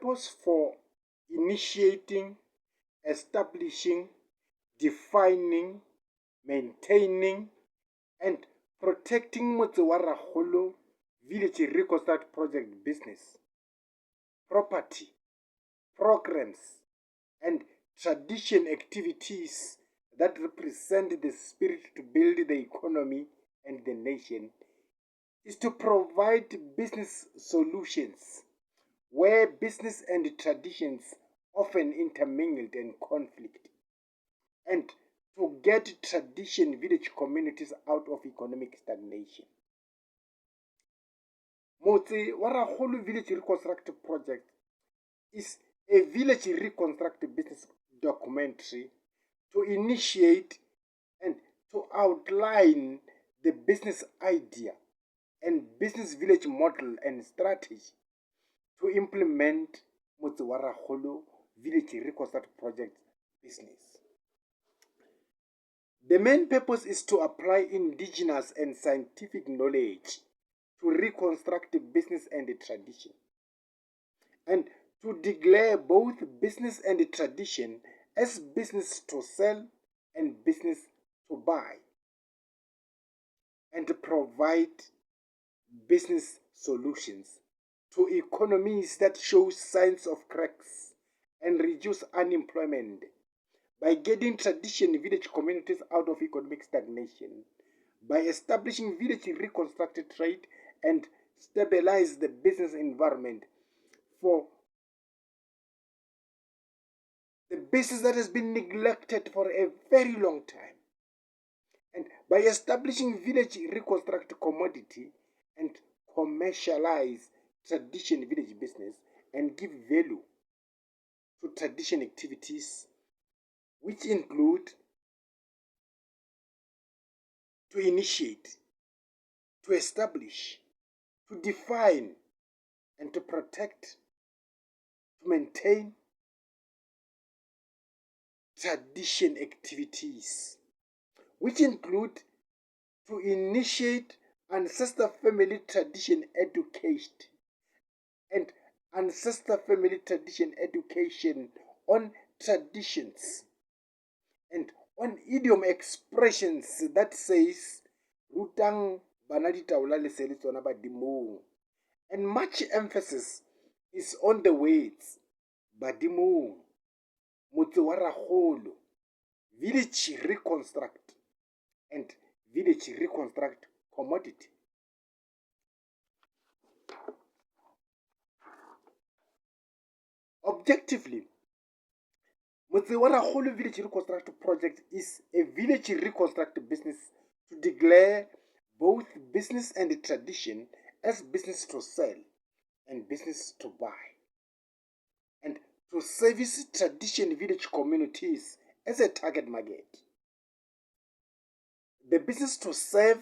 purpose for initiating, establishing, defining, maintaining, and protecting Motse wa Rakgolo Village Reconstruct Project business, property, programs, and tradition activities that represent the spirit to build the economy and the nation is to provide business solutions where business and traditions often intermingled and conflict, and to get tradition village communities out of economic stagnation. Motse wa Rakgolo Village Reconstruct Project is a village reconstruct business documentary to initiate and to outline the business idea and business village model and strategy to implement Motse wa Rakgolo Village Reconstruct Project business. The main purpose is to apply indigenous and scientific knowledge to reconstruct business and tradition, and to declare both business and tradition as business to sell and business to buy, and to provide business solutions to economies that show signs of cracks and reduce unemployment by getting tradition village communities out of economic stagnation, by establishing village reconstructed trade and stabilize the business environment for the business that has been neglected for a very long time, and by establishing village reconstruct commodity and commercialize tradition village business and give value to tradition activities, which include to initiate, to establish, to define, and to protect, to maintain tradition activities, which include to initiate ancestor family tradition education and ancestor family tradition education on traditions and on idiom expressions that says rutang bana ditaola lesele tsona badimong, and much emphasis is on the words badimong, Motse wa Rakgolo, village reconstruct, and village reconstruct commodity. Objectively, Motse wa Rakgolo Village Reconstruct Project is a village reconstruct business to declare both business and tradition as business to sell and business to buy, and to service tradition village communities as a target market. The business to serve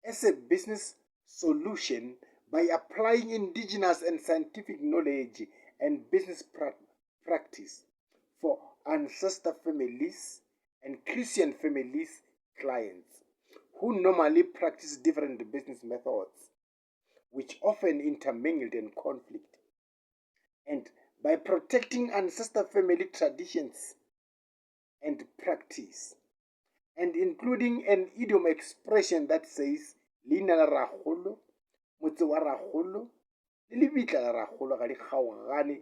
as a business solution by applying indigenous and scientific knowledge and business practice for ancestor families and Christian families clients who normally practice different business methods, which often intermingled in conflict, and by protecting ancestor family traditions and practice, and including an idiom expression that says Lina la Rakgolo, Motse wa Rakgolo, Lebitla la Rakgolo ga di kgaogane,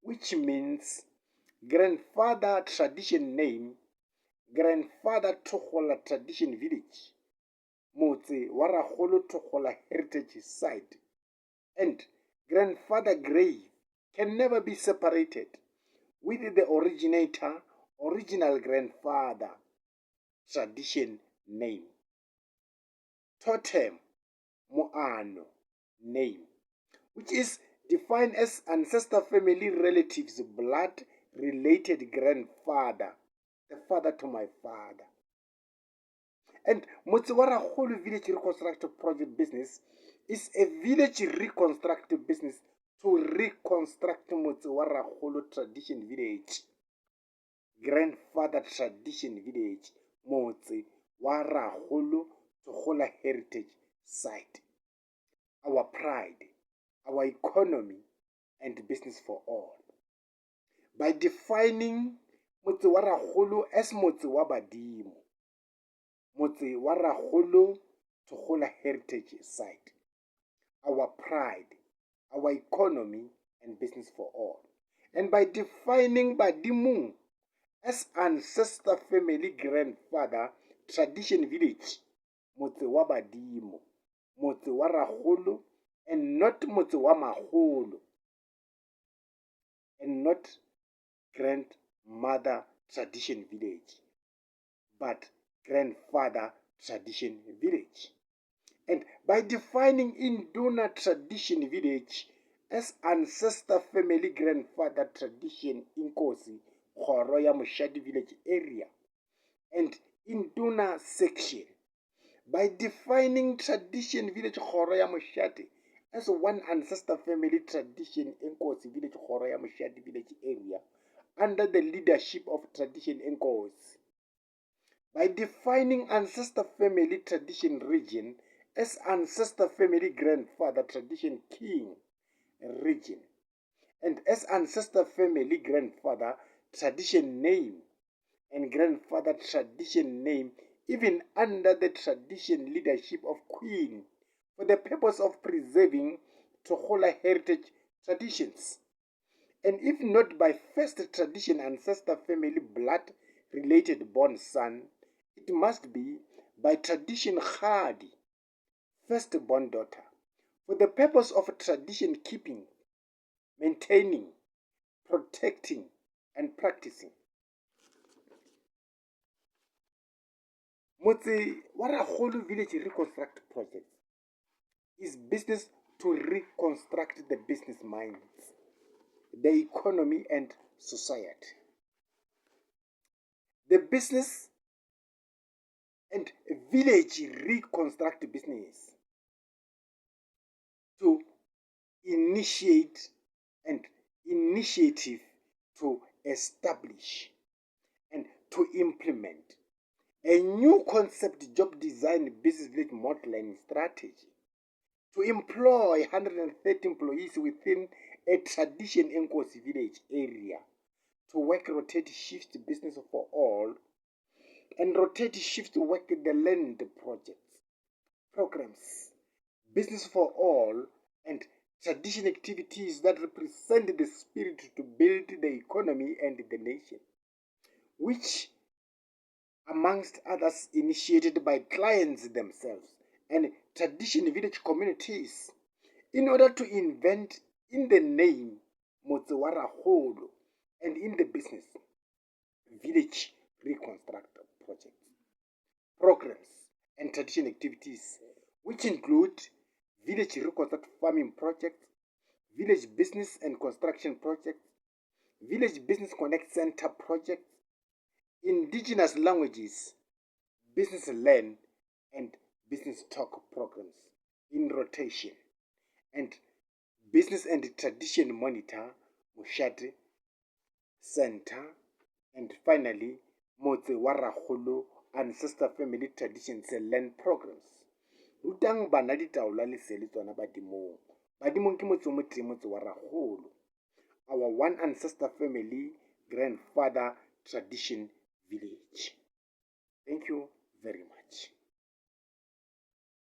which means grandfather tradition name, grandfather Thogola tradition village, Motse wa Rakgolo Thogola heritage site, and grandfather grave can never be separated with the originator, original grandfather tradition name, totem, moano name, which is defined as ancestor family relatives, blood related grandfather, the father to my father. And Motse wa Rakgolo Village Reconstruct Project business is a village reconstruct business to reconstruct Motse wa Rakgolo tradition village, grandfather tradition village, Motse wa Rakgolo Thogola heritage site, our pride, our economy, and business for all. By defining Motse wa Rakgolo as Motse wa Badimo, Motse wa Rakgolo Togola heritage site, our pride, our economy and business for all. And by defining Badimo as ancestor family grandfather tradition village, Motse wa Badimo, Motse wa Rakgolo, and not Motse wa Magolo, and not grandmother tradition village, but grandfather tradition village. And by defining Induna tradition village as ancestor family grandfather tradition Inkosi, Kgoro ya Moshate village area, and Induna section, by defining tradition village Kgoro ya Moshate as one ancestor family tradition Inkosi village Kgoro ya Moshate village area, under the leadership of tradition Inkosi. By defining ancestor family tradition region as ancestor family grandfather tradition king region, and as ancestor family grandfather tradition name and grandfather tradition name even under the tradition leadership of queen for the purpose of preserving Togola heritage traditions. And if not by first tradition ancestor family blood related born son, it must be by tradition Khadi, firstborn daughter, for the purpose of tradition keeping, maintaining, protecting, and practicing. Motse wa Rakgolo Village Reconstruct project is business to reconstruct the business minds, the economy, and society. The business and village reconstruct business to initiate and initiative to establish and to implement a new concept job design business village model and strategy to employ 130 employees within a tradition Inkosi village area to work rotate shift business for all and rotate shift work the land projects, programs, business for all, and tradition activities that represent the spirit to build the economy and the nation, which amongst others initiated by clients themselves and tradition village communities in order to invent in the name Motse wa Rakgolo and in the business village reconstruct projects, programs, and tradition activities, which include village reconstruct farming projects, village business and construction projects, village business connect center projects, indigenous languages, business learn, and business talk programs in rotation, and business and tradition monitor, Moshate Center, and finally, Motse wa Rakgolo Ancestor Family Traditions Learn Programs. Rutang bana ditaola lesele tswana badimong. Badimong ke motse o moteng Motse wa Rakgolo, our one ancestor family grandfather tradition village. Thank you very much.